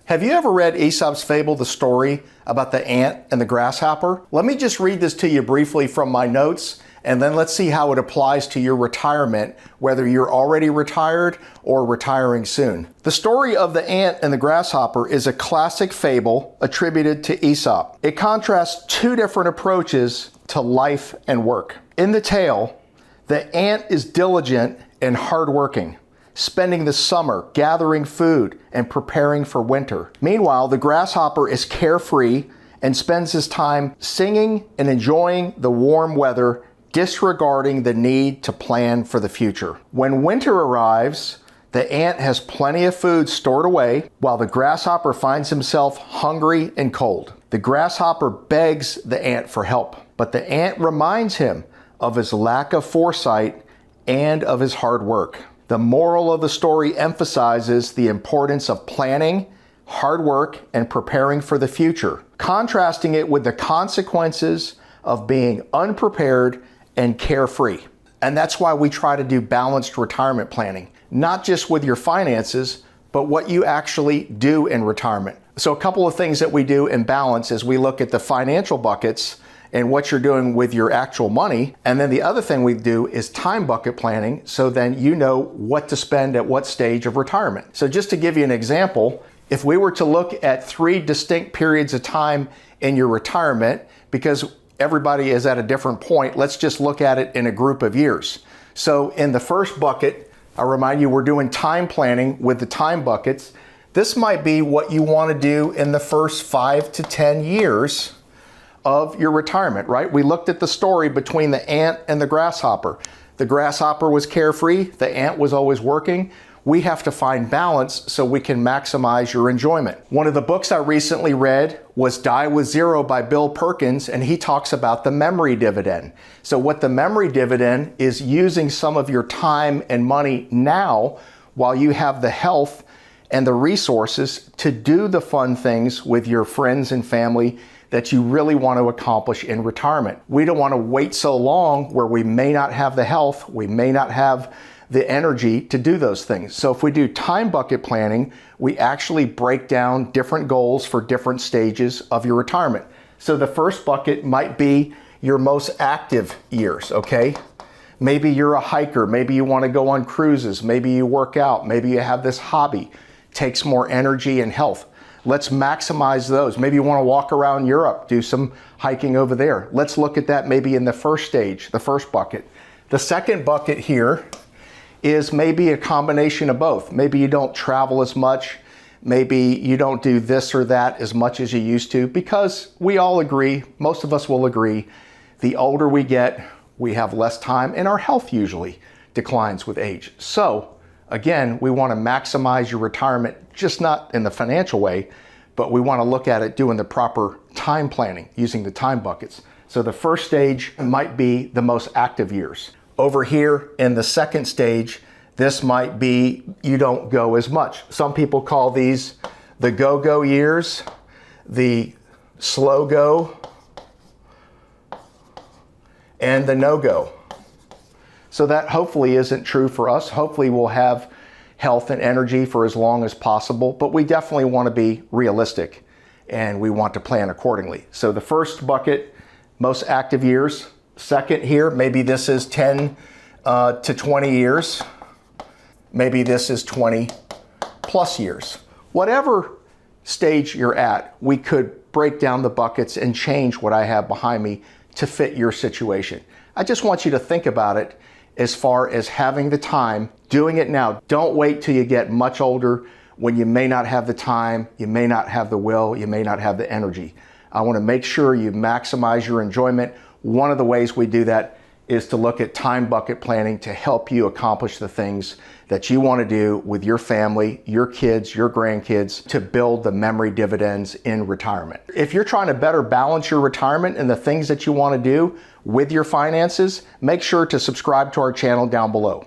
Have you ever read Aesop's fable, the story about the ant and the grasshopper? Let me just read this to you briefly from my notes, and then let's see how it applies to your retirement, whether you're already retired or retiring soon. The story of the ant and the grasshopper is a classic fable attributed to Aesop. It contrasts two different approaches to life and work. In the tale, the ant is diligent and hardworking, spending the summer gathering food and preparing for winter. Meanwhile, the grasshopper is carefree and spends his time singing and enjoying the warm weather, disregarding the need to plan for the future. When winter arrives, the ant has plenty of food stored away, while the grasshopper finds himself hungry and cold. The grasshopper begs the ant for help, but the ant reminds him of his lack of foresight and of his hard work. The moral of the story emphasizes the importance of planning, hard work, and preparing for the future, contrasting it with the consequences of being unprepared and carefree. And that's why we try to do balanced retirement planning, not just with your finances, but what you actually do in retirement. So a couple of things that we do in balance is we look at the financial buckets and what you're doing with your actual money. And then the other thing we do is time bucket planning, so then you know what to spend at what stage of retirement. So just to give you an example, if we were to look at 3 distinct periods of time in your retirement, because everybody is at a different point, let's just look at it in a group of years. So in the first bucket, I'll remind you, we're doing time planning with the time buckets. This might be what you want to do in the first 5 to 10 years of your retirement, right? We looked at the story between the ant and the grasshopper. The grasshopper was carefree, the ant was always working. We have to find balance so we can maximize your enjoyment. One of the books I recently read was Die with Zero by Bill Perkins, and he talks about the memory dividend. So what the memory dividend is, using some of your time and money now while you have the health and the resources to do the fun things with your friends and family that you really want to accomplish in retirement. We don't want to wait so long where we may not have the health, we may not have the energy to do those things. So if we do time bucket planning, we actually break down different goals for different stages of your retirement. So the first bucket might be your most active years, okay? Maybe you're a hiker, maybe you want to go on cruises, maybe you work out, maybe you have this hobby, takes more energy and health. Let's maximize those. Maybe you want to walk around Europe, do some hiking over there. Let's look at that maybe in the first stage, the first bucket. The second bucket here is maybe a combination of both. Maybe you don't travel as much. Maybe you don't do this or that as much as you used to, because we all agree, most of us will agree, the older we get, we have less time and our health usually declines with age. So again, we want to maximize your retirement, just not in the financial way, but we want to look at it doing the proper time planning, using the time buckets. So the first stage might be the most active years. Over here in the second stage, this might be you don't go as much. Some people call these the go-go years, the slow go, and the no-go. So that hopefully isn't true for us. Hopefully we'll have health and energy for as long as possible, but we definitely want to be realistic and we want to plan accordingly. So the first bucket, most active years. Second here, maybe this is 10 to 20 years. Maybe this is 20 plus years. Whatever stage you're at, we could break down the buckets and change what I have behind me to fit your situation. I just want you to think about it as far as having the time, doing it now. Don't wait till you get much older when you may not have the time, you may not have the will, you may not have the energy. I want to make sure you maximize your enjoyment. One of the ways we do that is to look at time bucket planning to help you accomplish the things that you want to do with your family, your kids, your grandkids, to build the memory dividends in retirement. If you're trying to better balance your retirement and the things that you want to do with your finances, make sure to subscribe to our channel down below.